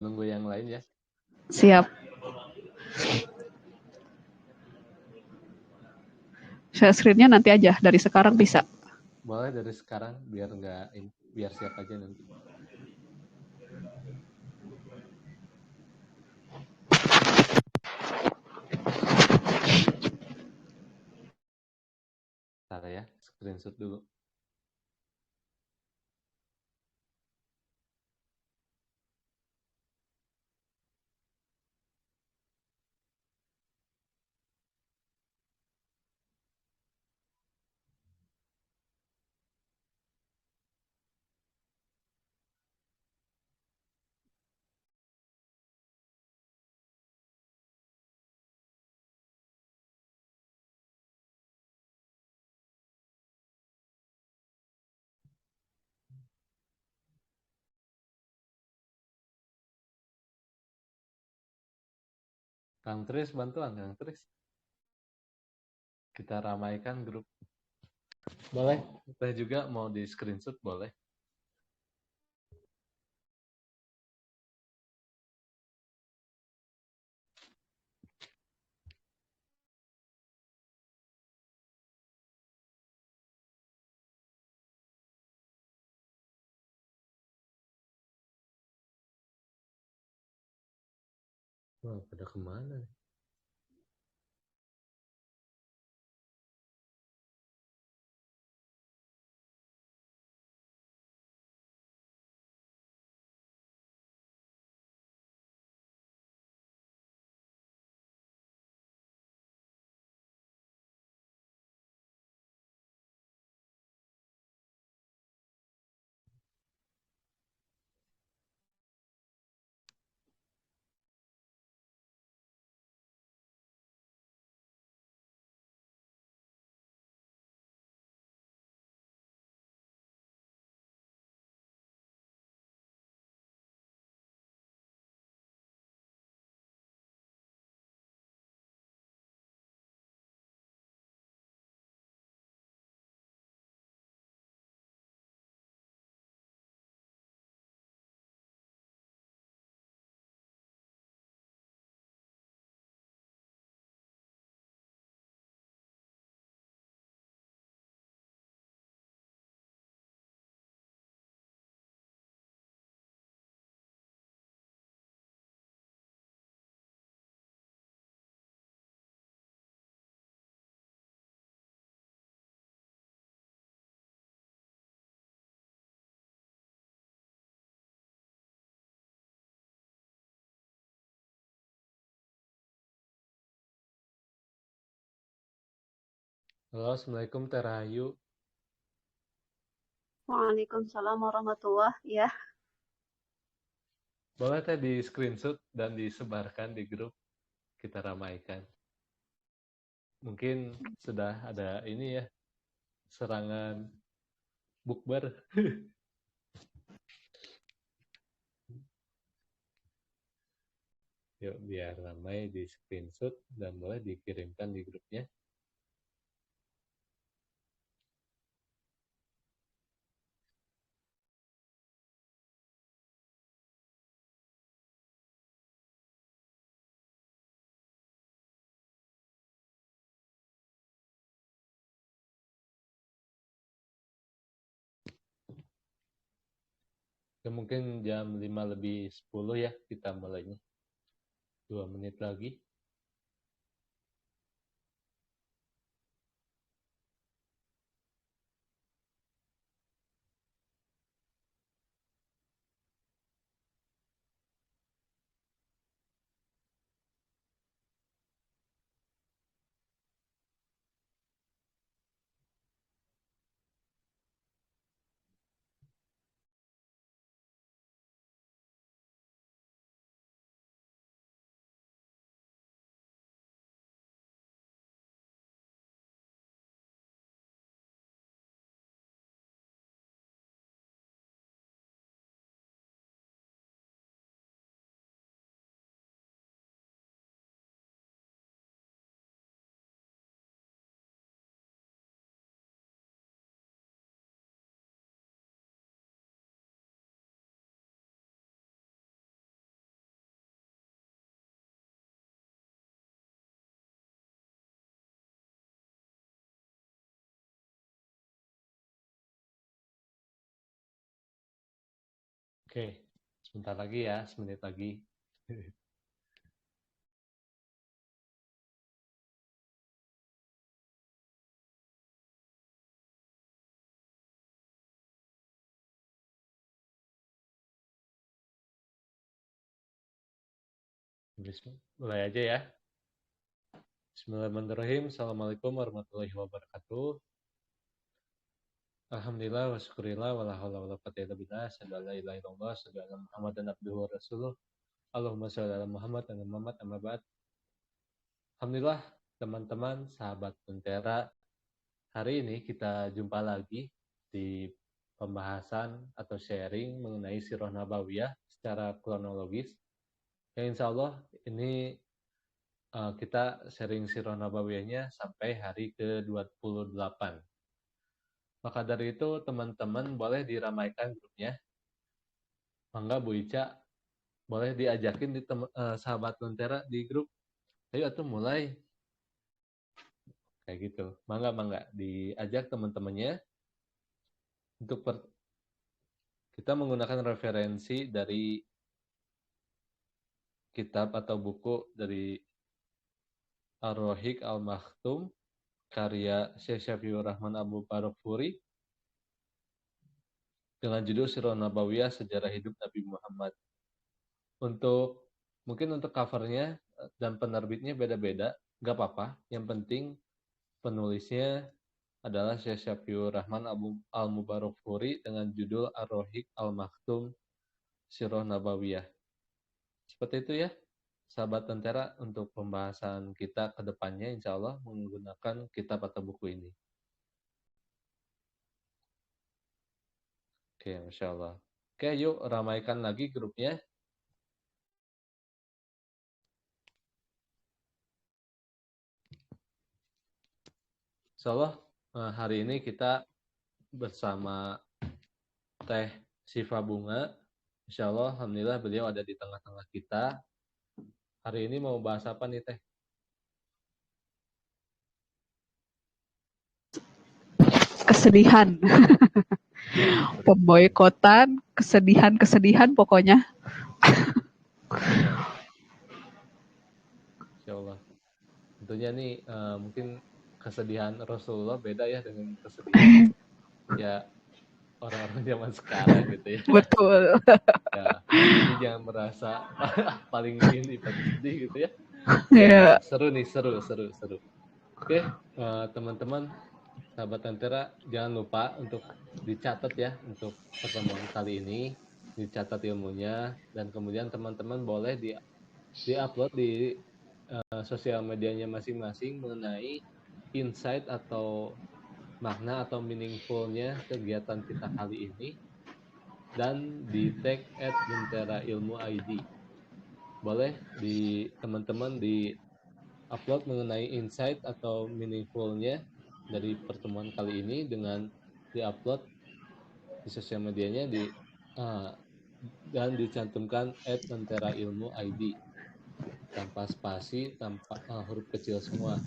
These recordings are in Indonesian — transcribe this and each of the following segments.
nunggu yang lain ya. Siap. Share screen-nya nanti aja, dari sekarang bisa. Boleh dari sekarang biar siap aja nanti. Ntar ya, screenshot dulu. Kang Tris, bantuan Kang Tris. Kita ramaikan grup. Boleh, kita juga mau di screenshot boleh. Wah, pada kemana? Halo, Assalamualaikum Teh Rahayu. Waalaikumsalam warahmatullahi ya. Boleh Teh di screenshot dan disebarkan di grup. Kita ramaikan. Mungkin sudah ada ini ya, serangan bukber. Yuk, biar ramai di screenshot dan boleh dikirimkan di grupnya. Ya, mungkin jam 5 lebih 10 ya kita mulainya. 2 menit lagi. Oke, sebentar lagi ya, semenit lagi. Mulai aja ya. Bismillahirrahmanirrahim. Assalamualaikum warahmatullahi wabarakatuh. Alhamdulillah wa syukurillah wa la haula wa la quwwata illa billah. Asyhadu an la ilaha illallah, asyhadu anna Muhammadan abduhu wa rasuluh. Allahumma shalli ala Muhammad dan Muhammad amma ba'd. Alhamdulillah teman-teman, sahabat Lentera, hari ini kita jumpa lagi di pembahasan atau sharing mengenai Sirah Nabawiyah secara kronologis. Yang insya Allah ini kita sharing Sirah Nabawiyahnya sampai hari ke-28. Maka dari itu teman-teman boleh diramaikan grupnya. Mangga Bu Ica boleh diajakin di sahabat Lentera di grup. Ayo atuh mulai. Kayak gitu. Mangga diajak teman-temannya untuk kita menggunakan referensi dari kitab atau buku dari Ar-Rahiq Al-Maktum karya Syekh Syafiur Rahman Abu Barakfuri dengan judul Sirah Nabawiyah Sejarah Hidup Nabi Muhammad. Mungkin untuk covernya dan penerbitnya beda-beda, nggak apa-apa. Yang penting penulisnya adalah Syekh Syafiur Rahman Al-Mubarakfuri dengan judul Ar-Rahiq Al-Maktum Sirah Nabawiyah. Seperti itu ya, sahabat Lentera, untuk pembahasan kita ke depannya insya Allah menggunakan kitab atau buku ini. Oke, Masya Allah. Oke, yuk ramaikan lagi grupnya. Insya Allah hari ini kita bersama Teh Siva Bunga. Insya Allah, alhamdulillah beliau ada di tengah-tengah kita. Hari ini mau bahas apa nih Teh? Kesedihan. Pemboikotan, kesedihan pokoknya. Insya Allah. Tentunya nih mungkin kesedihan Rasulullah beda ya dengan kesedihan ya orang-orang zaman sekarang gitu ya. Betul. Ya, jadi jangan merasa paling ini paling sedih gitu ya. Ya. Seru nih, seru. Oke, teman-teman, sahabat Lentera, jangan lupa untuk dicatat ya untuk pertemuan kali ini, dicatat ilmunya, dan kemudian teman-teman boleh di-upload di sosial medianya masing-masing mengenai insight atau makna atau meaningful-nya kegiatan kita kali ini, dan di tag @lenterailmu_id. Boleh teman-teman di upload mengenai insight atau meaningful-nya dari pertemuan kali ini dengan di-upload di sosial medianya dan dicantumkan @lenterailmu_id tanpa spasi, tanpa huruf kecil semua.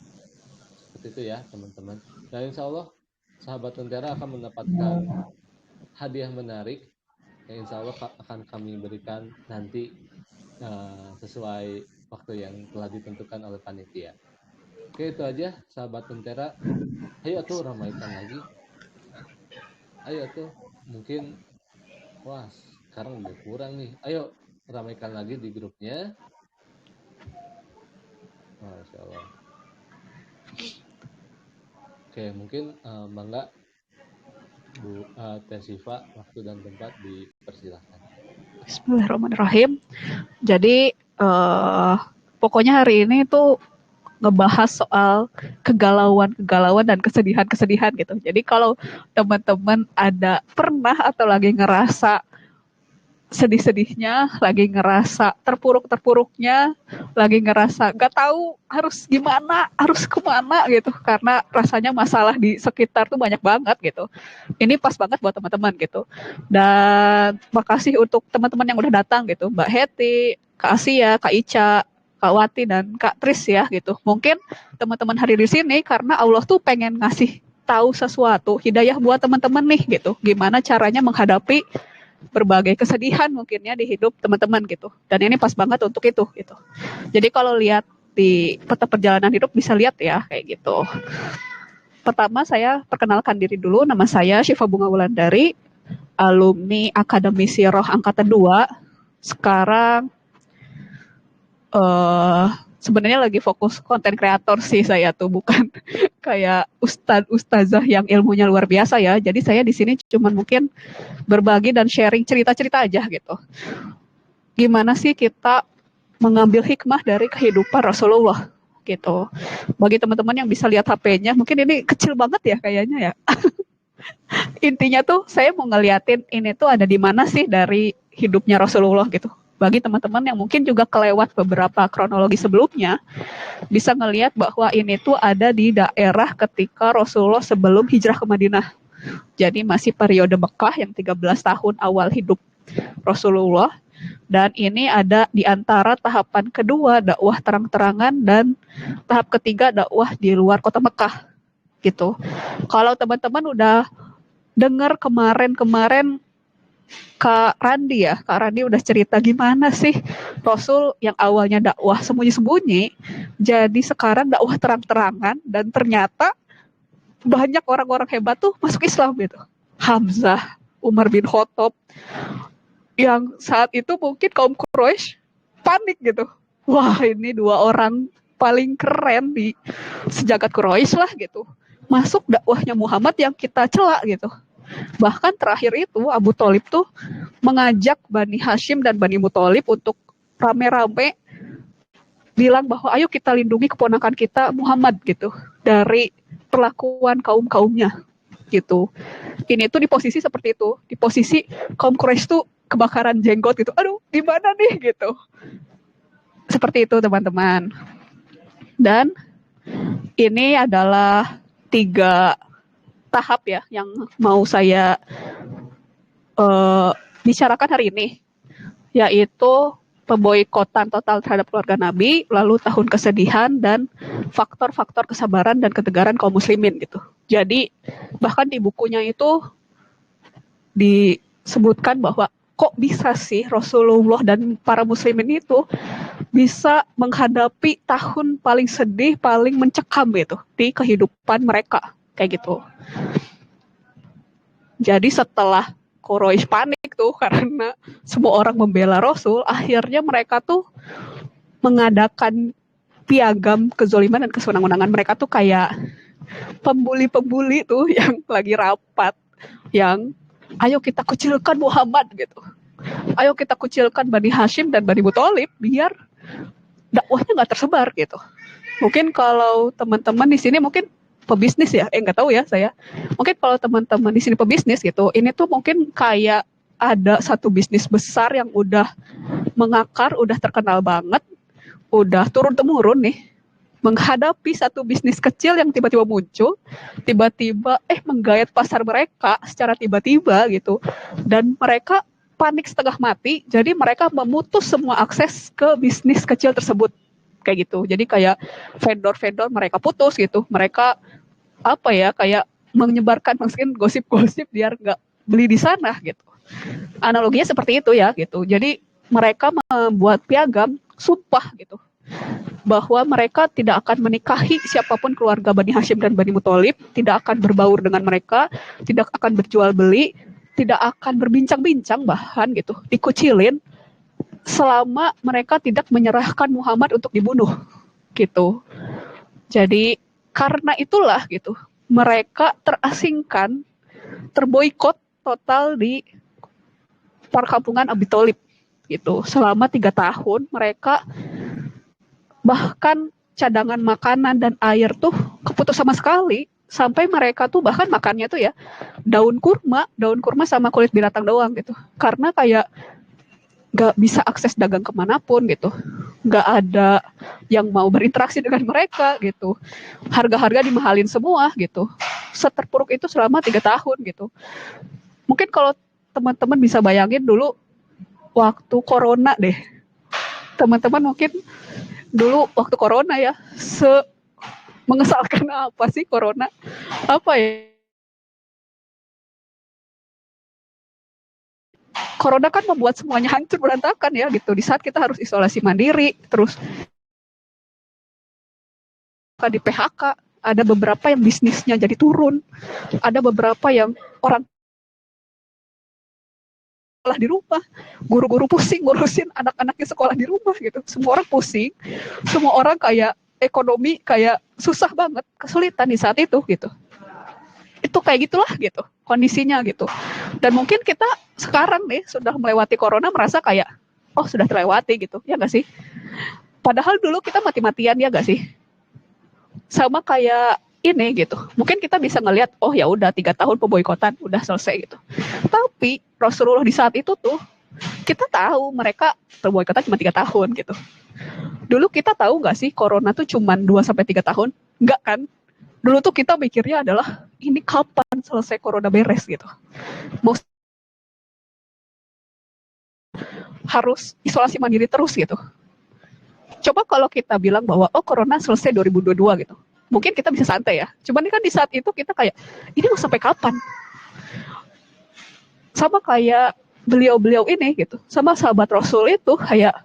Seperti itu ya teman-teman. Dan insya Allah sahabat Lentera akan mendapatkan hadiah menarik yang insya Allah akan kami berikan nanti sesuai waktu yang telah ditentukan oleh panitia. Oke, itu aja sahabat Lentera. Ayo tuh ramaikan lagi. Ayo tuh, mungkin sekarang udah kurang nih. Ayo ramaikan lagi di grupnya. Masya Allah. Oke, mungkin Bangga Bu Teh Siva, waktu dan tempat dipersilahkan. Bismillahirrahmanirrahim. Jadi pokoknya hari ini tuh ngebahas soal kegalauan dan kesedihan gitu. Jadi kalau teman-teman pernah atau lagi ngerasa sedih-sedihnya, lagi ngerasa terpuruk-terpuruknya, lagi ngerasa gak tahu harus gimana, harus kemana gitu, karena rasanya masalah di sekitar tuh banyak banget gitu. Ini pas banget buat teman-teman gitu. Dan makasih untuk teman-teman yang udah datang gitu, Mbak Heti, Kak Asia, Kak Ica, Kak Wati, dan Kak Tris ya gitu. Mungkin teman-teman hadir di sini karena Allah tuh pengen ngasih tahu sesuatu, hidayah buat teman-teman nih gitu. Gimana caranya menghadapi berbagai kesedihan mungkinnya di hidup teman-teman gitu. Dan ini pas banget untuk itu gitu. Jadi kalau lihat di peta perjalanan hidup bisa lihat ya kayak gitu. Pertama saya perkenalkan diri dulu, nama saya Syifa Bunga Wulandari, alumni Akademisi Roh Angkatan 2. Sekarang sebenarnya lagi fokus konten kreator sih saya tuh, bukan kayak ustazah yang ilmunya luar biasa ya. Jadi saya di sini cuma mungkin berbagi dan sharing cerita-cerita aja gitu. Gimana sih kita mengambil hikmah dari kehidupan Rasulullah gitu. Bagi teman-teman yang bisa lihat HP-nya, mungkin ini kecil banget ya kayaknya ya. Intinya tuh saya mau ngeliatin ini tuh ada di mana sih dari hidupnya Rasulullah gitu. Bagi teman-teman yang mungkin juga kelewat beberapa kronologi sebelumnya, bisa ngelihat bahwa ini tuh ada di daerah ketika Rasulullah sebelum hijrah ke Madinah. Jadi masih periode Mekah yang 13 tahun awal hidup Rasulullah. Dan ini ada di antara tahapan kedua dakwah terang-terangan dan tahap ketiga dakwah di luar kota Mekah gitu. Kalau teman-teman udah dengar kemarin Kak Randi ya, Kak Randi udah cerita gimana sih Rasul yang awalnya dakwah sembunyi-sembunyi, jadi sekarang dakwah terang-terangan dan ternyata banyak orang-orang hebat tuh masuk Islam gitu. Hamzah, Umar bin Khattab, yang saat itu mungkin kaum Quraisy panik gitu. Wah ini dua orang paling keren di sejagat Quraisy lah gitu. Masuk dakwahnya Muhammad yang kita celak gitu. Bahkan terakhir itu Abu Thalib tuh mengajak Bani Hashim dan Bani Muthalib untuk rame-rame bilang bahwa ayo kita lindungi keponakan kita Muhammad gitu dari perlakuan kaum-kaumnya gitu. Ini tuh di posisi seperti itu, di posisi kaum Quraisy tuh kebakaran jenggot gitu. Aduh, di mana nih gitu. Seperti itu teman-teman. Dan ini adalah 3 tahap ya yang mau saya bicarakan hari ini, yaitu pemboikotan total terhadap keluarga Nabi, lalu tahun kesedihan, dan faktor-faktor kesabaran dan ketegaran kaum muslimin gitu. Jadi bahkan di bukunya itu disebutkan bahwa kok bisa sih Rasulullah dan para muslimin itu bisa menghadapi tahun paling sedih, paling mencekam gitu di kehidupan mereka kayak gitu. Jadi setelah Quraisy panik tuh karena semua orang membela Rasul, akhirnya mereka tuh mengadakan piagam kezoliman dan kesenang-senangan. Mereka tuh kayak pembuli-pembuli tuh yang lagi rapat, yang ayo kita kucilkan Muhammad gitu. Ayo kita kucilkan Bani Hashim dan Bani Muthalib biar dakwahnya nggak tersebar gitu. Mungkin kalau teman-teman di sini mungkin pebisnis ya, nggak tahu ya saya. Mungkin kalau teman-teman di sini pebisnis gitu, ini tuh mungkin kayak ada satu bisnis besar yang udah mengakar, udah terkenal banget, udah turun-temurun nih, menghadapi satu bisnis kecil yang tiba-tiba muncul, tiba-tiba menggayat pasar mereka secara tiba-tiba gitu, dan mereka panik setengah mati, jadi mereka memutus semua akses ke bisnis kecil tersebut kayak gitu. Jadi kayak vendor-vendor mereka putus gitu, mereka kayak menyebarkan mungkin gosip-gosip biar nggak beli di sana gitu. Analoginya seperti itu ya gitu. Jadi mereka membuat piagam sumpah gitu bahwa mereka tidak akan menikahi siapapun keluarga Bani Hashim dan Bani Muthalib, tidak akan berbaur dengan mereka, tidak akan berjual beli, tidak akan berbincang-bincang bahkan gitu, dikucilin selama mereka tidak menyerahkan Muhammad untuk dibunuh gitu. Jadi karena itulah gitu, mereka terasingkan, terboikot total di perkampungan Abi Thalib gitu. Selama 3 tahun mereka bahkan cadangan makanan dan air tuh keputus sama sekali, sampai mereka tuh bahkan makannya tuh ya daun kurma sama kulit binatang doang gitu. Karena kayak nggak bisa akses dagang kemanapun gitu, nggak ada yang mau berinteraksi dengan mereka gitu, harga-harga dimahalin semua gitu, seterpuruk itu selama 3 tahun gitu. Mungkin kalau teman-teman bisa bayangin dulu waktu corona deh, teman-teman mungkin dulu waktu corona ya, mengesalkan apa sih corona, apa ya, corona kan membuat semuanya hancur berantakan ya gitu. Di saat kita harus isolasi mandiri, terus di PHK, ada beberapa yang bisnisnya jadi turun, ada beberapa yang orang sekolah di rumah, guru-guru pusing ngurusin anak-anaknya sekolah di rumah gitu. Semua orang pusing, semua orang kayak ekonomi kayak susah banget, kesulitan di saat itu gitu. Itu kayak gitulah gitu kondisinya gitu. Dan mungkin kita sekarang nih sudah melewati corona merasa kayak oh sudah terlewati gitu, ya nggak sih? Padahal dulu kita mati-matian ya nggak sih? Sama kayak ini gitu. Mungkin kita bisa ngelihat, oh ya udah 3 tahun pemboikotan udah selesai gitu. Tapi Rasulullah di saat itu tuh kita tahu mereka pemboikotan cuma 3 tahun gitu. Dulu kita tahu nggak sih corona tuh cuma 2-3 tahun? Enggak kan? Dulu tuh kita mikirnya adalah ini kapan selesai corona beres gitu. Mau harus isolasi mandiri terus gitu. Coba kalau kita bilang bahwa oh corona selesai 2022 gitu. Mungkin kita bisa santai ya. Cuman kan di saat itu kita kayak ini mau sampai kapan? Sama kayak beliau-beliau ini gitu. Sama sahabat Rasul itu kayak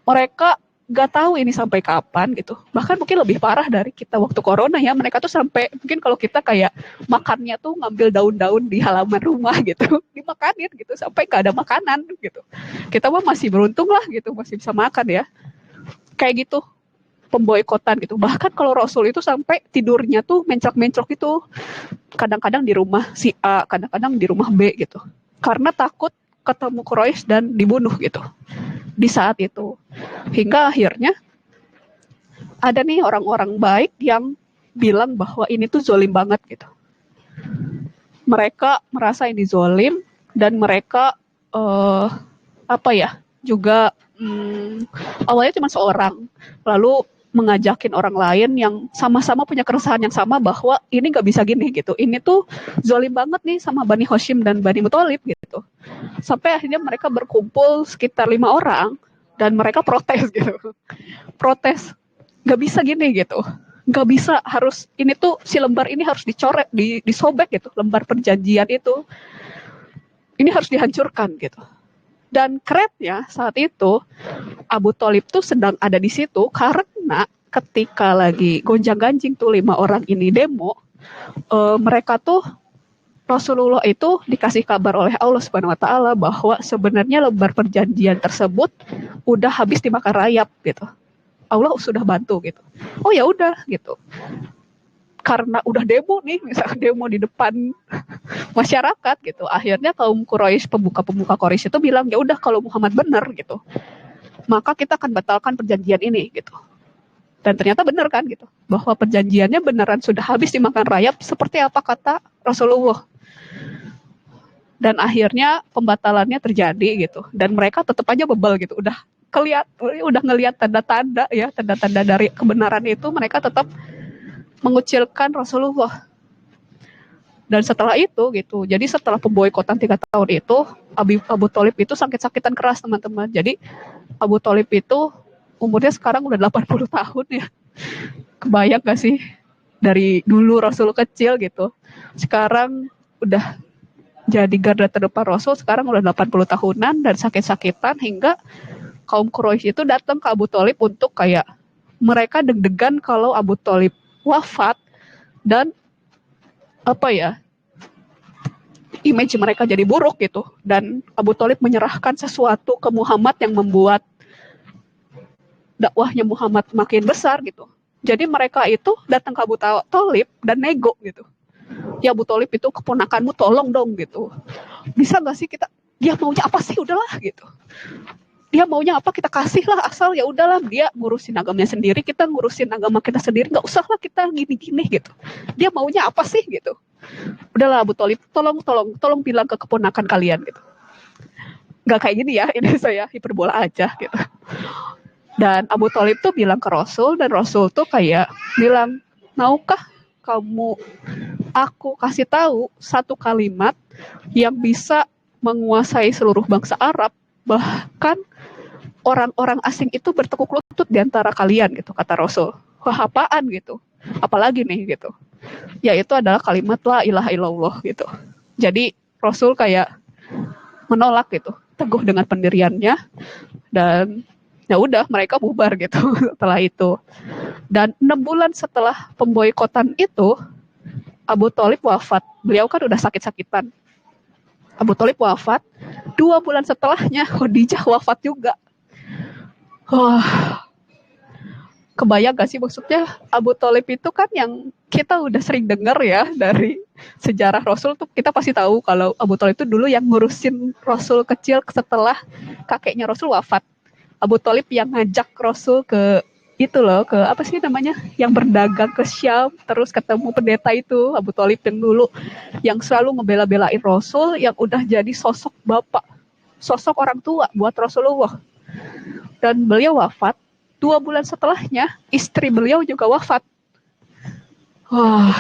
mereka nggak tahu ini sampai kapan gitu. Bahkan mungkin lebih parah dari kita waktu corona ya. Mereka tuh sampai mungkin kalau kita kayak makannya tuh ngambil daun-daun di halaman rumah gitu, dimakanin gitu sampai nggak ada makanan gitu. Kita mah masih beruntung lah gitu, masih bisa makan ya. Kayak gitu pemboikotan gitu. Bahkan kalau Rasul itu sampai tidurnya tuh mencrok-mencrok itu. Kadang-kadang di rumah si A, kadang-kadang di rumah B gitu. Karena takut ketemu Quraisy dan dibunuh gitu. Di saat itu. Hingga akhirnya ada nih orang-orang baik yang bilang bahwa ini tuh zolim banget gitu. Mereka merasa ini zolim dan mereka juga awalnya cuma seorang, lalu mengajakin orang lain yang sama-sama punya keresahan yang sama bahwa ini nggak bisa gini gitu, ini tuh zolim banget nih sama Bani Hashim dan Bani Muthalib gitu. Sampai akhirnya mereka berkumpul sekitar 5 orang dan mereka protes gitu, protes nggak bisa gini gitu, nggak bisa, harus ini tuh si lembar ini harus dicoret, disobek gitu, lembar perjanjian itu ini harus dihancurkan gitu. Dan kerennya saat itu Abu Thalib tuh sedang ada di situ karena ketika lagi gonjang-ganjing tuh 5 orang ini demo, mereka tuh Rasulullah itu dikasih kabar oleh Allah Subhanahu Wa Taala bahwa sebenarnya lembar perjanjian tersebut udah habis dimakan rayap gitu. Allah sudah bantu gitu. Oh ya udah gitu. Karena udah demo nih, misalnya demo di depan masyarakat gitu. Akhirnya kaum Quraisy, pemuka-pemuka Quraisy itu bilang, ya udah kalau Muhammad benar gitu, maka kita akan batalkan perjanjian ini gitu. Dan ternyata benar kan gitu, bahwa perjanjiannya beneran sudah habis dimakan rayap seperti apa kata Rasulullah. Dan akhirnya pembatalannya terjadi gitu. Dan mereka tetap aja bebal gitu. Udah ngelihat tanda-tanda ya, tanda-tanda dari kebenaran itu, mereka tetap mengucilkan Rasulullah. Dan setelah itu gitu, jadi setelah pemboikotan 3 tahun itu, Abu Thalib itu sakit-sakitan keras teman-teman. Jadi Abu Thalib itu umurnya sekarang udah 80 tahun ya. Kebayang gak sih? Dari dulu Rasul kecil gitu, sekarang udah jadi garda terdepan Rasul, sekarang udah 80 tahunan dan sakit-sakitan, hingga kaum Quraisy itu datang ke Abu Thalib untuk kayak mereka deg-degan kalau Abu Thalib wafat dan image mereka jadi buruk gitu, dan Abu Thalib menyerahkan sesuatu ke Muhammad yang membuat dakwahnya Muhammad makin besar gitu. Jadi mereka itu datang ke Abu Thalib dan nego gitu. Ya Abu Thalib itu keponakanmu, tolong dong gitu. Bisa nggak sih kita, dia maunya apa sih, udahlah gitu. Dia maunya apa kita kasih lah, asal ya udahlah dia ngurusin agamanya sendiri, kita ngurusin agama kita sendiri, nggak usah lah kita gini-gini gitu. Dia maunya apa sih gitu. Udahlah Abu Thalib, tolong bilang ke keponakan kalian gitu. Nggak kayak gini ya, ini saya hiperbola aja gitu. Dan Abu Thalib tuh bilang ke Rasul, dan Rasul tuh kayak bilang, maukah kamu aku kasih tahu satu kalimat yang bisa menguasai seluruh bangsa Arab, bahkan orang-orang asing itu bertekuk lutut di antara kalian gitu, kata Rasul. Wah, apaan gitu, apalagi nih gitu. Yaitu adalah kalimat la ilaha illallah gitu. Jadi Rasul kayak menolak gitu, teguh dengan pendiriannya, dan ya udah mereka bubar gitu setelah itu. Dan 6 bulan setelah pemboikotan itu, Abu Thalib wafat. Beliau kan udah sakit-sakitan. Abu Thalib wafat. 2 bulan setelahnya Khadijah wafat juga. Wah, kebayang gak sih, maksudnya Abu Thalib itu kan yang kita udah sering dengar ya dari sejarah Rasul tuh, kita pasti tahu kalau Abu Thalib itu dulu yang ngurusin Rasul kecil setelah kakeknya Rasul wafat. Abu Thalib yang ngajak Rasul ke itu loh, ke apa sih namanya, yang berdagang ke Syam, terus ketemu pendeta itu, Abu Thalib yang dulu yang selalu ngebela-belain Rasul, yang udah jadi sosok bapak, sosok orang tua buat Rasulullah. Dan beliau wafat. 2 bulan setelahnya istri beliau juga wafat. Wah,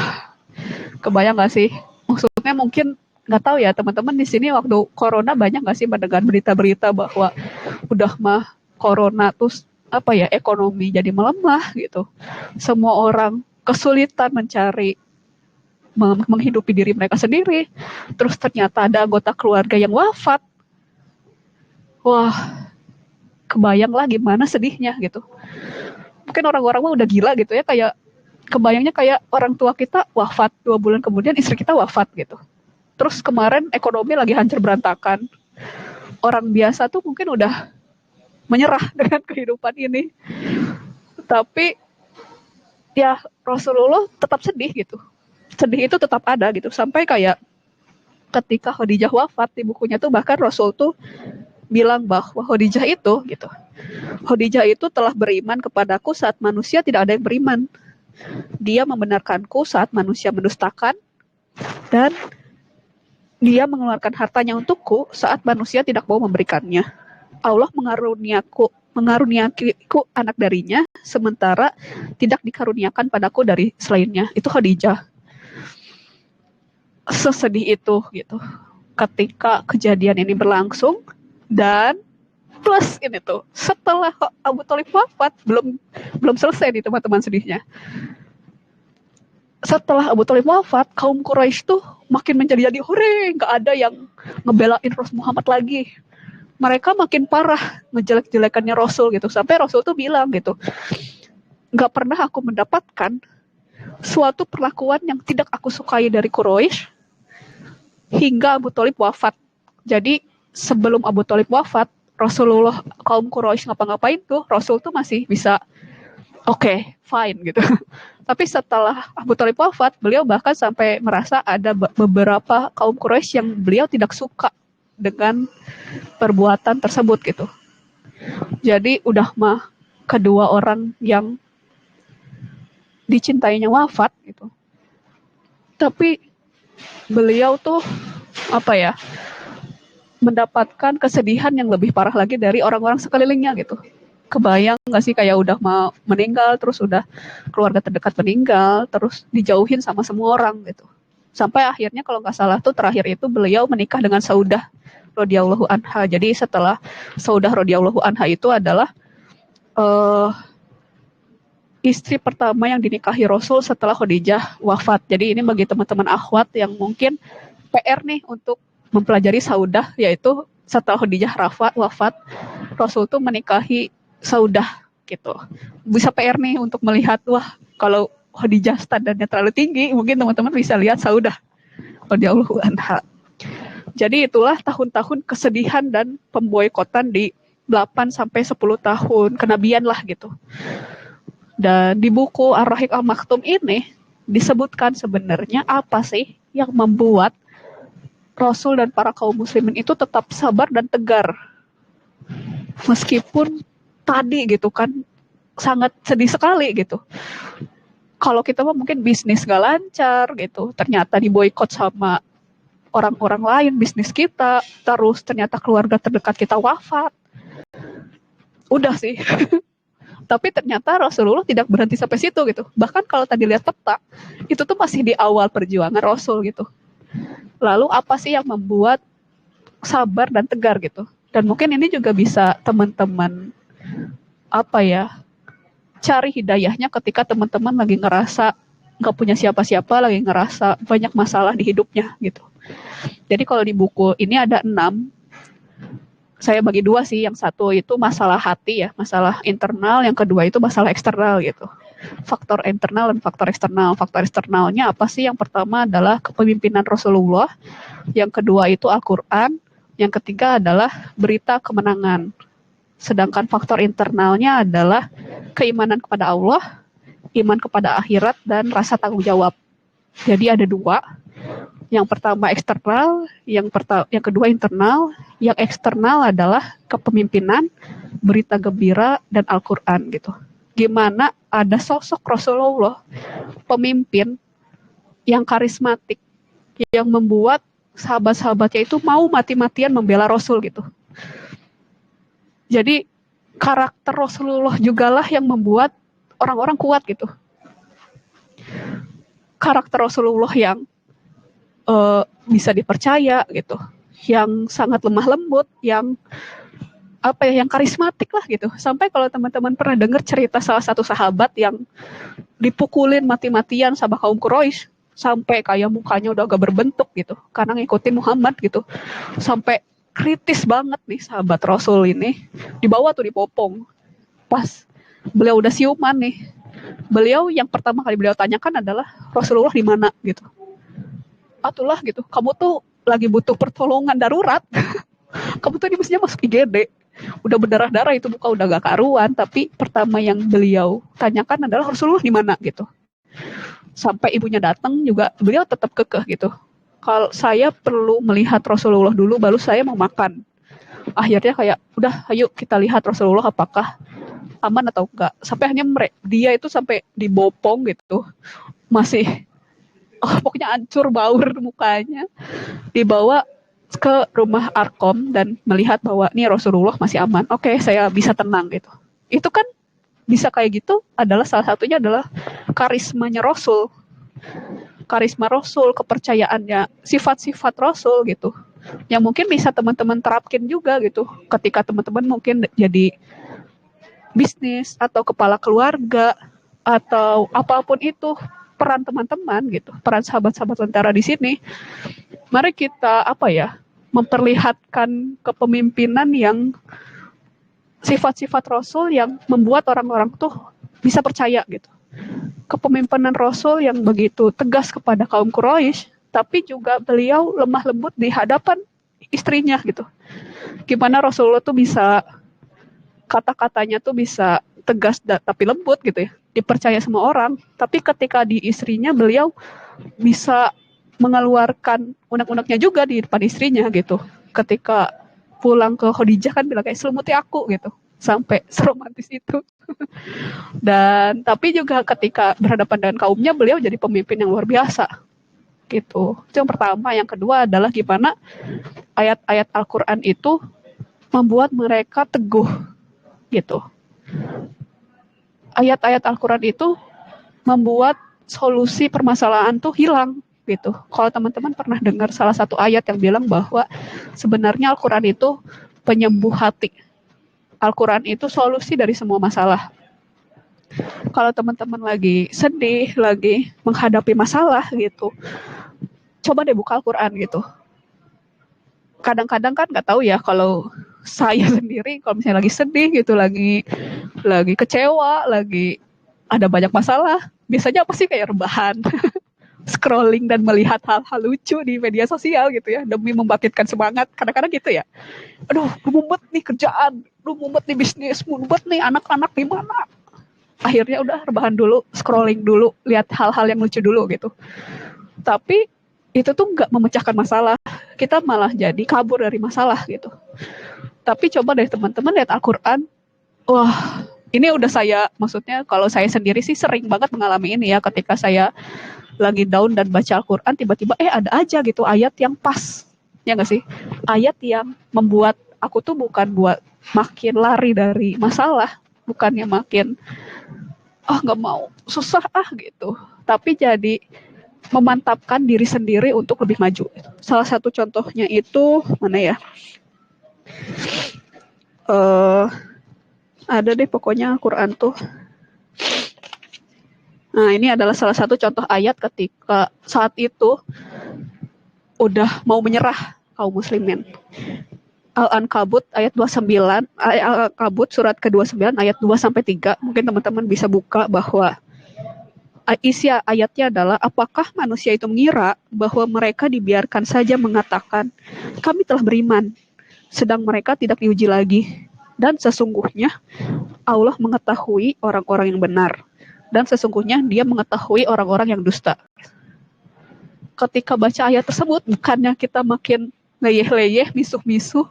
kebayang gak sih? Maksudnya mungkin nggak tahu ya teman-teman di sini waktu corona banyak nggak sih mendengar berita-berita bahwa udah mah corona terus apa ya, ekonomi jadi melemah gitu. Semua orang kesulitan mencari menghidupi diri mereka sendiri. Terus ternyata ada anggota keluarga yang wafat. Wah, kebayang lah gimana sedihnya gitu. Mungkin orang-orang mah udah gila gitu ya, kayak kebayangnya kayak orang tua kita wafat 2 bulan kemudian istri kita wafat gitu. Terus kemarin ekonomi lagi hancur berantakan. Orang biasa tuh mungkin udah menyerah dengan kehidupan ini. Tapi ya Rasulullah tetap sedih gitu. Sedih itu tetap ada gitu. Sampai kayak ketika Khadijah wafat, di bukunya tuh bahkan Rasul tuh bilang bahwa Khadijah itu gitu. Khadijah itu telah beriman kepadaku saat manusia tidak ada yang beriman. Dia membenarkanku saat manusia mendustakan, dan dia mengeluarkan hartanya untukku saat manusia tidak mau memberikannya. Allah mengaruniaku anak darinya, sementara tidak dikaruniakan padaku dari selainnya. Itu Khadijah. Sesedih itu gitu. Ketika kejadian ini berlangsung, dan plus ini tuh setelah Abu Thalib wafat, belum selesai nih teman-teman sedihnya. Setelah Abu Thalib wafat, kaum Quraisy tuh makin menjadi hore, nggak ada yang ngebelain Rasul Muhammad lagi. Mereka makin parah ngejelek-jelekannya Rasul gitu, sampai Rasul tuh bilang gitu, nggak pernah aku mendapatkan suatu perlakuan yang tidak aku sukai dari Quraisy hingga Abu Thalib wafat. Jadi sebelum Abu Thalib wafat, Rasulullah, kaum Quraisy ngapa-ngapain tuh, Rasul tuh masih bisa oke, fine gitu. Tapi setelah Abu Thalib wafat, beliau bahkan sampai merasa ada beberapa kaum Quraisy yang beliau tidak suka dengan perbuatan tersebut gitu. Jadi udah mah kedua orang yang dicintainya wafat gitu. Tapi beliau tuh apa ya, mendapatkan kesedihan yang lebih parah lagi dari orang-orang sekelilingnya gitu. Kebayang gak sih kayak udah mau meninggal, terus udah keluarga terdekat meninggal, terus dijauhin sama semua orang gitu. Sampai akhirnya kalau gak salah tuh terakhir itu beliau menikah dengan Saudah radhiyallahu anha. Jadi setelah Saudah radhiyallahu anha itu adalah istri pertama yang dinikahi Rasul setelah Khadijah wafat. Jadi ini bagi teman-teman akhwat yang mungkin PR nih untuk mempelajari Saudah, yaitu setelah Khadijah wafat, Rasul tuh menikahi Saudah gitu. Bisa PR nih untuk melihat, wah kalau Khadijah standarnya terlalu tinggi, mungkin teman-teman bisa lihat Saudah radhiyallahu anha. Jadi itulah tahun-tahun kesedihan dan pemboikotan di 8 sampai 10 tahun kenabian lah gitu. Dan di buku Ar-Rahiq Al-Maktum ini disebutkan sebenarnya apa sih yang membuat Rasul dan para kaum muslimin itu tetap sabar dan tegar. Meskipun tadi gitu kan sangat sedih sekali gitu. Kalau kita mah mungkin bisnis gak lancar gitu, ternyata diboikot sama orang-orang lain bisnis kita, terus ternyata keluarga terdekat kita wafat. Udah sih. Tapi ternyata Rasulullah tidak berhenti sampai situ gitu. Bahkan kalau tadi lihat peta, itu tuh masih di awal perjuangan Rasul gitu. Lalu apa sih yang membuat sabar dan tegar gitu? Dan mungkin ini juga bisa teman-teman apa ya, cari hidayahnya ketika teman-teman lagi ngerasa nggak punya siapa-siapa, lagi ngerasa banyak masalah di hidupnya gitu. Jadi kalau di buku ini ada 6 saya bagi dua sih. Yang satu itu masalah hati ya, masalah internal. Yang kedua itu masalah eksternal gitu. Faktor internal dan faktor eksternal. Faktor eksternalnya apa sih? Yang pertama adalah kepemimpinan Rasulullah. Yang kedua itu Al-Quran. Yang ketiga adalah berita kemenangan. Sedangkan faktor internalnya adalah keimanan kepada Allah, iman kepada akhirat, dan rasa tanggung jawab. Jadi ada dua. Yang pertama eksternal, yang kedua internal. Yang eksternal adalah kepemimpinan, berita gembira, dan Al-Quran gitu. Gimana ada sosok Rasulullah, pemimpin yang karismatik, yang membuat sahabat-sahabatnya itu mau mati-matian membela Rasul gitu. Jadi karakter Rasulullah jugalah yang membuat orang-orang kuat gitu. Karakter Rasulullah yang bisa dipercaya gitu, yang sangat lemah lembut, yang yang karismatik lah gitu. Sampai kalau teman-teman pernah dengar cerita salah satu sahabat yang dipukulin mati-matian sama kaum Quraisy, sampai kayak mukanya udah agak berbentuk gitu, karena ngikutin Muhammad gitu. Sampai kritis banget nih sahabat Rasul ini, dibawa tuh dipopong. Pas beliau udah siuman nih, beliau yang pertama kali beliau tanyakan adalah Rasulullah di mana gitu. Atulah gitu, kamu tuh lagi butuh pertolongan darurat. Kamu tuh mestinya masuk IGD. Udah berdarah-darah itu muka udah gak karuan, tapi pertama yang beliau tanyakan adalah Rasulullah di mana gitu. Sampai ibunya datang juga beliau tetap kekeh gitu. Kalau saya perlu melihat Rasulullah dulu baru saya mau makan. Akhirnya kayak udah ayo kita lihat Rasulullah apakah aman atau enggak. Sampai hanya dia itu sampai dibopong gitu. Masih pokoknya hancur baur mukanya, dibawa ke rumah Arkom dan melihat bahwa nih Rasulullah masih aman. Oke, saya bisa tenang gitu. Itu kan bisa kayak gitu adalah salah satunya adalah karismanya Rasul. Karisma Rasul, kepercayaannya, sifat-sifat Rasul gitu. Yang mungkin bisa teman-teman terapkin juga gitu. Ketika teman-teman mungkin jadi bisnis atau kepala keluarga atau apapun itu, peran teman-teman gitu, peran sahabat-sahabat Lentera di sini, mari kita memperlihatkan kepemimpinan yang sifat-sifat Rasul yang membuat orang-orang tuh bisa percaya gitu. Kepemimpinan Rasul yang begitu tegas kepada kaum Quraisy, tapi juga beliau lemah lembut di hadapan istrinya gitu. Gimana Rasulullah tuh bisa, kata-katanya tuh bisa tegas tapi lembut gitu ya, dipercaya semua orang. Tapi ketika di istrinya beliau bisa mengeluarkan unek-uneknya juga di depan istrinya gitu. Ketika pulang ke Khadijah kan bilang kayak selimuti aku gitu. Sampai seromantis itu. Dan tapi juga ketika berhadapan dengan kaumnya beliau jadi pemimpin yang luar biasa. Gitu. Itu yang pertama. Yang kedua adalah gimana ayat-ayat Al-Quran itu membuat mereka teguh gitu. Ayat-ayat Al-Quran itu membuat solusi permasalahan tuh hilang gitu. Kalau teman-teman pernah dengar salah satu ayat yang bilang bahwa sebenarnya Al-Quran itu penyembuh hati. Al-Quran itu solusi dari semua masalah. Kalau teman-teman lagi sedih, lagi menghadapi masalah gitu, coba deh buka Al-Quran gitu. Kadang-kadang kan nggak tahu ya, kalau saya sendiri kalau misalnya lagi sedih gitu, lagi kecewa, lagi ada banyak masalah, biasanya apa sih, kayak rebahan, scrolling dan melihat hal-hal lucu di media sosial gitu ya, demi membangkitkan semangat. Kadang-kadang gitu ya, aduh mumet nih kerjaan, mumet nih bisnis, mumet nih anak-anak gimana. Akhirnya udah rebahan dulu, scrolling dulu, lihat hal-hal yang lucu dulu gitu. Tapi itu tuh nggak memecahkan masalah, kita malah jadi kabur dari masalah gitu. Tapi coba deh teman-teman lihat Al-Quran, wah ini udah maksudnya kalau saya sendiri sih sering banget mengalami ini ya, ketika saya lagi down dan baca Al-Quran, tiba-tiba ada aja gitu ayat yang pas, ya nggak sih? Ayat yang membuat aku tuh bukan buat makin lari dari masalah, bukannya makin nggak mau, susah gitu, tapi jadi memantapkan diri sendiri untuk lebih maju. Salah satu contohnya itu mana ya? Ada deh pokoknya Al-Quran tuh. Nah ini adalah salah satu contoh ayat ketika saat itu udah mau menyerah kaum muslimin. Al-Ankabut ayat 29, Al-Ankabut surat ke-29 ayat 2 sampai 3. Mungkin teman-teman bisa buka bahwa isi ayatnya adalah, apakah manusia itu mengira bahwa mereka dibiarkan saja mengatakan kami telah beriman, sedang mereka tidak diuji lagi. Dan sesungguhnya Allah mengetahui orang-orang yang benar, dan sesungguhnya Dia mengetahui orang-orang yang dusta. Ketika baca ayat tersebut, bukannya kita makin leyeh-leyeh, misuh-misuh,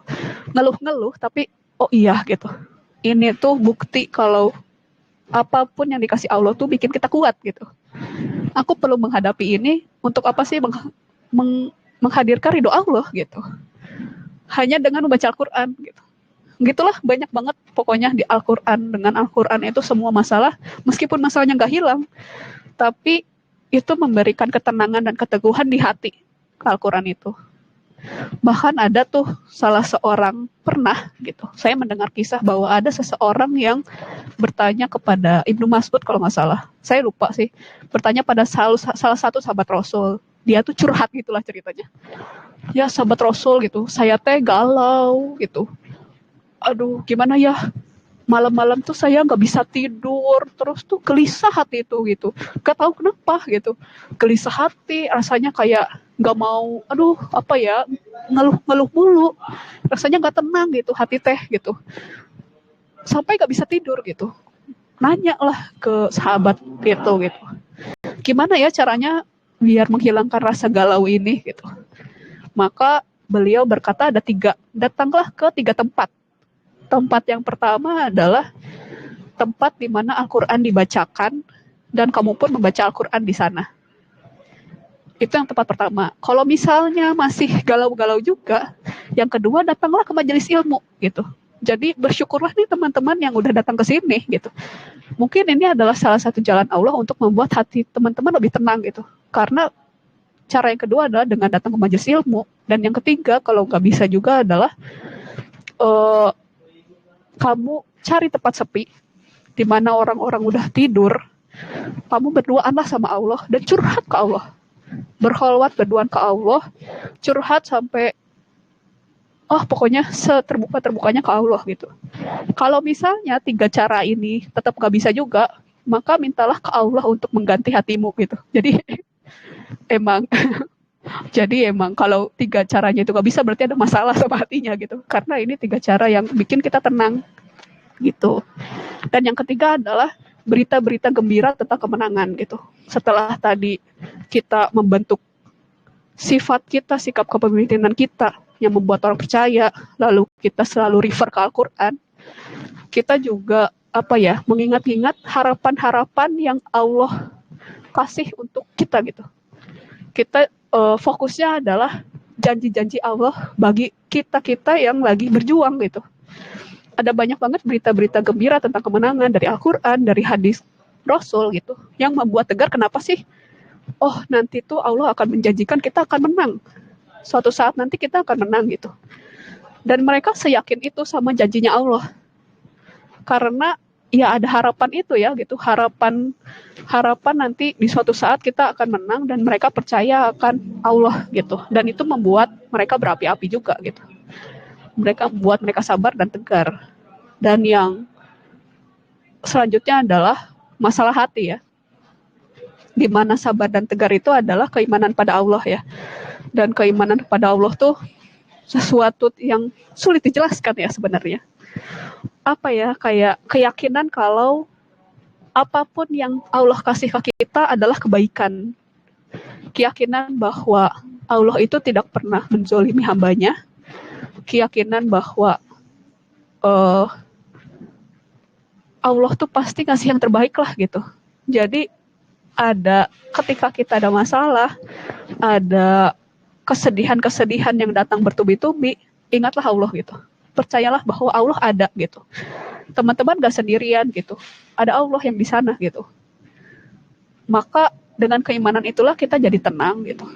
ngeluh-ngeluh, tapi oh iya gitu. Ini tuh bukti kalau apapun yang dikasih Allah tuh bikin kita kuat gitu. Aku perlu menghadapi ini untuk apa sih? Menghadirkan ridho Allah gitu. Hanya dengan membaca Al-Quran gitu. Gitulah, banyak banget pokoknya di Al-Quran. Dengan Al-Quran itu semua masalah, meskipun masalahnya nggak hilang, tapi itu memberikan ketenangan dan keteguhan di hati. Al-Quran itu. Bahkan ada tuh salah seorang pernah gitu, saya mendengar kisah bahwa ada seseorang yang bertanya kepada Ibnu Mas'ud kalau nggak salah, saya lupa sih, bertanya pada salah satu sahabat Rasul. Dia tuh curhat gitulah ceritanya. Ya sahabat Rasul gitu, saya teh galau gitu. Aduh gimana ya, malam-malam tuh saya nggak bisa tidur, terus tuh gelisah hati itu gitu, gak tahu kenapa gitu, gelisah hati, rasanya kayak nggak mau, aduh apa ya, ngeluh-ngeluh mulu, rasanya nggak tenang gitu hati teh gitu, sampai nggak bisa tidur gitu. Nanya lah ke sahabat gitu, gimana ya caranya biar menghilangkan rasa galau ini gitu. Maka beliau berkata ada 3, datanglah ke 3 tempat. Tempat yang pertama adalah tempat di mana Al-Quran dibacakan dan kamu pun membaca Al-Quran di sana. Itu yang tempat pertama. Kalau misalnya masih galau-galau juga, yang kedua datanglah ke majelis ilmu gitu. Jadi bersyukurlah nih teman-teman yang udah datang ke sini gitu. Mungkin ini adalah salah satu jalan Allah untuk membuat hati teman-teman lebih tenang gitu. Karena cara yang kedua adalah dengan datang ke majelis ilmu. Dan yang ketiga, kalau nggak bisa juga adalah kamu cari tempat sepi, di mana orang-orang udah tidur, kamu berduaanlah sama Allah dan curhat ke Allah. Berkholwat berduaan ke Allah, curhat sampai, pokoknya seterbuka-terbukanya ke Allah gitu. Kalau misalnya 3 cara ini tetap gak bisa juga, maka mintalah ke Allah untuk mengganti hatimu gitu. Jadi emang kalau 3 caranya itu gak bisa, berarti ada masalah sama hatinya gitu. Karena ini 3 cara yang bikin kita tenang gitu. Dan yang ketiga adalah berita-berita gembira tentang kemenangan gitu. Setelah tadi kita membentuk sifat kita, sikap kepemimpinan kita yang membuat orang percaya, lalu kita selalu refer ke Al-Quran, kita juga mengingat-ingat harapan-harapan yang Allah kasih untuk kita gitu. Kita fokusnya adalah janji-janji Allah bagi kita-kita yang lagi berjuang gitu. Ada banyak banget berita-berita gembira tentang kemenangan dari Al-Quran, dari hadis Rasul gitu, yang membuat tegar. Kenapa sih? Oh, nanti tuh Allah akan menjanjikan kita akan menang. Suatu saat nanti kita akan menang gitu. Dan mereka seyakin itu sama janjinya Allah. Karena ya ada harapan itu ya gitu, harapan nanti di suatu saat kita akan menang, dan mereka percaya akan Allah gitu. Dan itu membuat mereka berapi-api juga gitu. Membuat mereka sabar dan tegar. Dan yang selanjutnya adalah masalah hati ya, di mana sabar dan tegar itu adalah keimanan pada Allah ya. Dan keimanan pada Allah tuh sesuatu yang sulit dijelaskan ya sebenarnya. Kayak keyakinan kalau apapun yang Allah kasih ke kita adalah kebaikan. Keyakinan bahwa Allah itu tidak pernah menzolimi hambanya. Keyakinan bahwa Allah tuh pasti ngasih yang terbaik lah gitu. Jadi ketika kita ada masalah, ada kesedihan-kesedihan yang datang bertubi-tubi, ingatlah Allah gitu. Percayalah bahwa Allah ada gitu. Teman-teman gak sendirian gitu. Ada Allah yang di sana gitu. Maka dengan keimanan itulah kita jadi tenang gitu.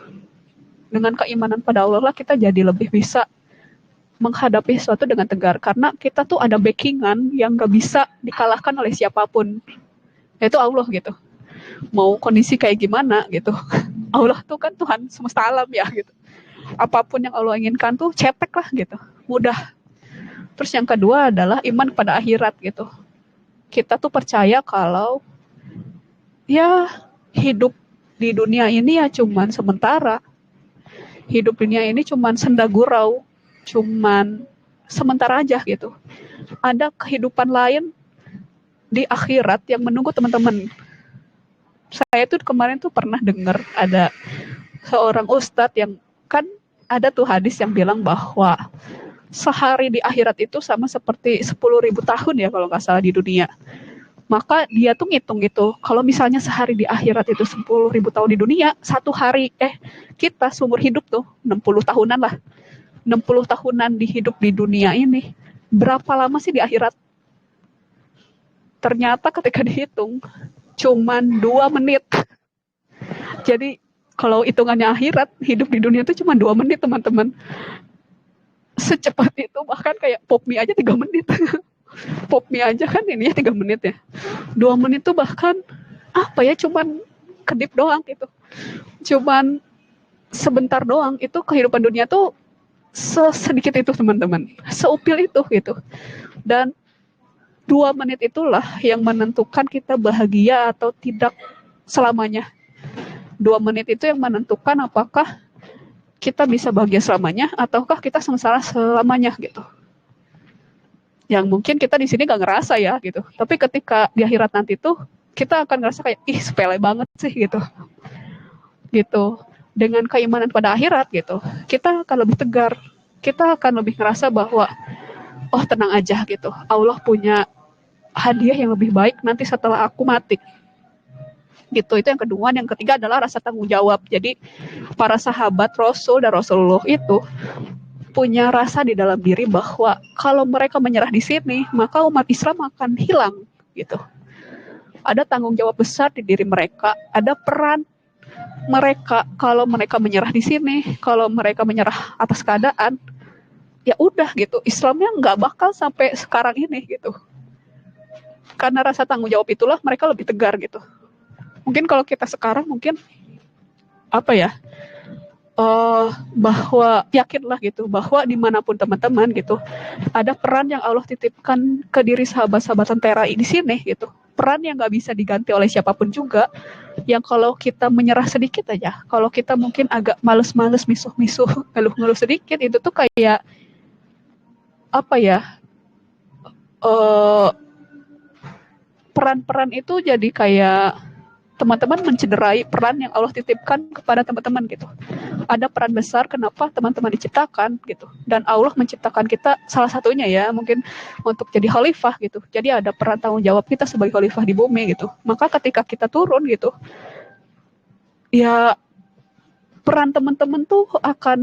Dengan keimanan pada Allah lah kita jadi lebih bisa menghadapi sesuatu dengan tegar. Karena kita tuh ada backingan yang gak bisa dikalahkan oleh siapapun. Yaitu Allah gitu. Mau kondisi kayak gimana gitu. Allah tuh kan Tuhan semesta alam ya gitu. Apapun yang Allah inginkan tuh cetek lah gitu. Mudah Terus yang kedua adalah iman pada akhirat gitu. Kita tuh percaya kalau ya hidup di dunia ini ya cuman sementara. Hidup dunia ini cuman senda gurau, cuman sementara aja gitu. Ada kehidupan lain di akhirat yang menunggu teman-teman. Saya tuh kemarin tuh pernah dengar ada seorang ustadz yang kan ada tuh hadis yang bilang bahwa sehari di akhirat itu sama seperti 10.000 tahun ya kalau nggak salah di dunia. Maka dia tuh ngitung gitu, kalau misalnya sehari di akhirat itu 10.000 tahun di dunia, satu hari, kita seumur hidup tuh 60 tahunan lah. 60 tahunan di hidup di dunia ini, berapa lama sih di akhirat? Ternyata ketika dihitung, cuman 2 menit. Jadi kalau hitungannya akhirat, hidup di dunia itu cuma 2 menit teman-teman. Secepat itu, bahkan kayak pop mie aja 3 menit. Pop mie aja kan ini ya 3 menit ya. 2 menit tuh bahkan apa ya, cuman kedip doang gitu. Cuman sebentar doang, itu kehidupan dunia tuh sedikit itu teman-teman. Seupil itu gitu. Dan 2 menit itulah yang menentukan kita bahagia atau tidak selamanya. 2 menit itu yang menentukan apakah kita bisa bahagia selamanya ataukah kita sengsara selamanya gitu. Yang mungkin kita di sini gak ngerasa ya gitu. Tapi ketika di akhirat nanti tuh kita akan ngerasa kayak sepele banget sih gitu. Gitu. Dengan keimanan pada akhirat gitu, kita akan lebih tegar. Kita akan lebih ngerasa bahwa oh tenang aja gitu. Allah punya hadiah yang lebih baik nanti setelah aku mati. Gitu, itu yang kedua. Yang ketiga adalah rasa tanggung jawab. Jadi para sahabat Rasul dan Rasulullah itu punya rasa di dalam diri bahwa kalau mereka menyerah di sini, maka umat Islam akan hilang gitu. Ada tanggung jawab besar di diri mereka, ada peran mereka kalau mereka menyerah di sini, kalau mereka menyerah atas keadaan, ya udah gitu, Islamnya nggak bakal sampai sekarang ini gitu. Karena rasa tanggung jawab itulah mereka lebih tegar gitu. Mungkin kalau kita sekarang mungkin apa ya, bahwa yakinlah gitu bahwa dimanapun teman-teman gitu ada peran yang Allah titipkan ke diri sahabat-sahabat Tentera di sini gitu, peran yang nggak bisa diganti oleh siapapun juga, yang kalau kita menyerah sedikit aja, kalau kita mungkin agak males-males misuh-misuh ngeluh-ngeluh sedikit, itu tuh kayak apa ya, uh, peran-peran itu jadi kayak teman-teman mencederai peran yang Allah titipkan kepada teman-teman gitu. Ada peran besar kenapa teman-teman diciptakan gitu. Dan Allah menciptakan kita salah satunya ya mungkin untuk jadi khalifah gitu. Jadi ada peran tanggung jawab kita sebagai khalifah di bumi gitu. Maka ketika kita turun gitu, ya peran teman-teman tuh akan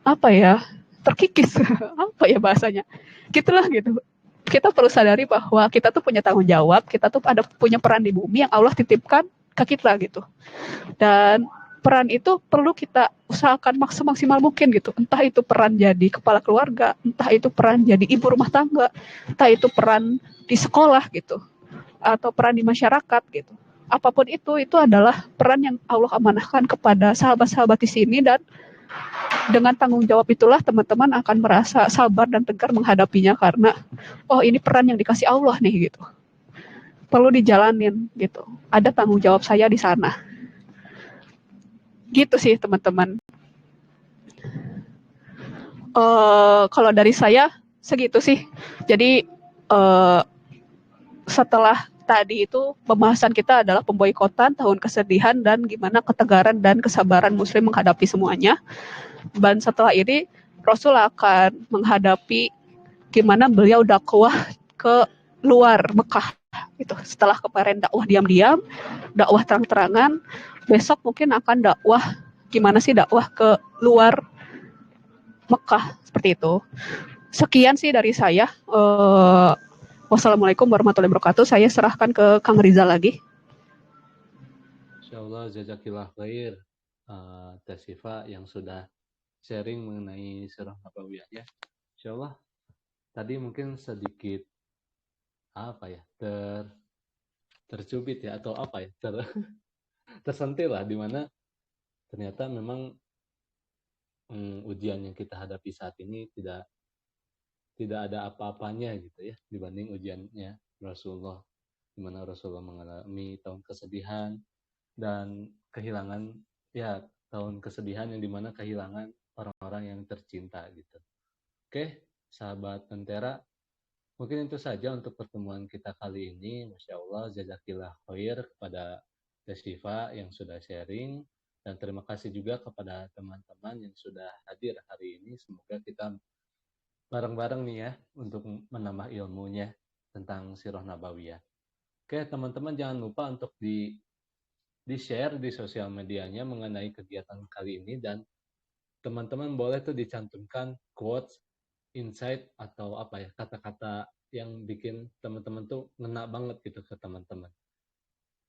apa ya, terkikis. Apa ya bahasanya? Gitulah gitu. Kita perlu sadari bahwa kita tuh punya tanggung jawab, kita tuh ada punya peran di bumi yang Allah titipkan ke kita gitu. Dan peran itu perlu kita usahakan maksimal mungkin gitu. Entah itu peran jadi kepala keluarga, entah itu peran jadi ibu rumah tangga, entah itu peran di sekolah gitu, atau peran di masyarakat gitu. Apapun itu adalah peran yang Allah amanahkan kepada sahabat-sahabat di sini, dan dengan tanggung jawab itulah teman-teman akan merasa sabar dan tegar menghadapinya karena oh ini peran yang dikasih Allah nih gitu. Perlu dijalanin gitu. Ada tanggung jawab saya di sana. Gitu sih teman-teman. Kalau dari saya segitu sih. Jadi setelah tadi itu pembahasan kita adalah pemboikotan, tahun kesedihan, dan gimana ketegaran dan kesabaran Muslim menghadapi semuanya. Dan setelah ini Rasul akan menghadapi gimana beliau dakwah ke luar Mekah gitu. Setelah kemarin dakwah diam-diam, dakwah terang-terangan, besok mungkin akan dakwah gimana sih dakwah ke luar Mekah seperti itu. Sekian sih dari saya. Wassalamualaikum warahmatullahi wabarakatuh. Saya serahkan ke Kang Rizal lagi. Insyaallah jazakillah khair Teh Sifa yang sudah sharing mengenai Sirah Nabawiyah ya. Insyaallah tadi mungkin sedikit apa ya, tercubit ya atau apa ya, tersentil lah, dimana ternyata memang ujian yang kita hadapi saat ini tidak tidak ada apa-apanya gitu ya dibanding ujiannya Rasulullah, di mana Rasulullah mengalami tahun kesedihan dan kehilangan, ya, tahun kesedihan yang dimana kehilangan orang-orang yang tercinta gitu. Oke, sahabat Tentera, mungkin itu saja untuk pertemuan kita kali ini. Masya Allah, jazakillah khair kepada Teh Syifa yang sudah sharing, dan terima kasih juga kepada teman-teman yang sudah hadir hari ini. Semoga kita bareng-bareng nih ya untuk menambah ilmunya tentang Sirah Nabawiyah. Oke, teman-teman jangan lupa untuk di-share di sosial medianya mengenai kegiatan kali ini, dan teman-teman boleh tuh dicantumkan quotes, insight, atau apa ya, kata-kata yang bikin teman-teman tuh ngena banget gitu ke teman-teman.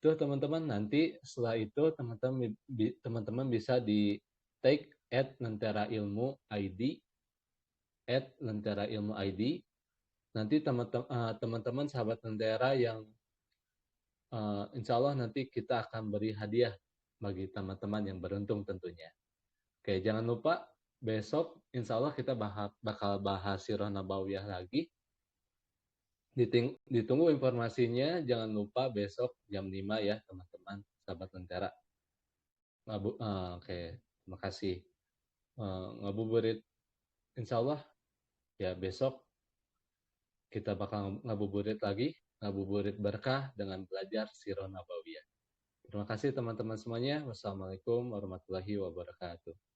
Tuh teman-teman, nanti setelah itu teman-teman bisa di tag @lentera-ilmu-id, @lentera-ilmu-id. Nanti teman-teman sahabat Lentera yang insya Allah nanti kita akan beri hadiah bagi teman-teman yang beruntung tentunya. Oke, jangan lupa besok insya Allah kita bakal bahas Sirah Nabawiyah lagi. Ditunggu informasinya, jangan lupa besok jam 5 ya teman-teman sahabat Lentera. Oke, terima kasih. Ngabuburit insya Allah ya, besok kita bakal ngabuburit lagi, ngabuburit berkah dengan belajar Sirah Nabawiyah. Terima kasih teman-teman semuanya. Wassalamualaikum warahmatullahi wabarakatuh.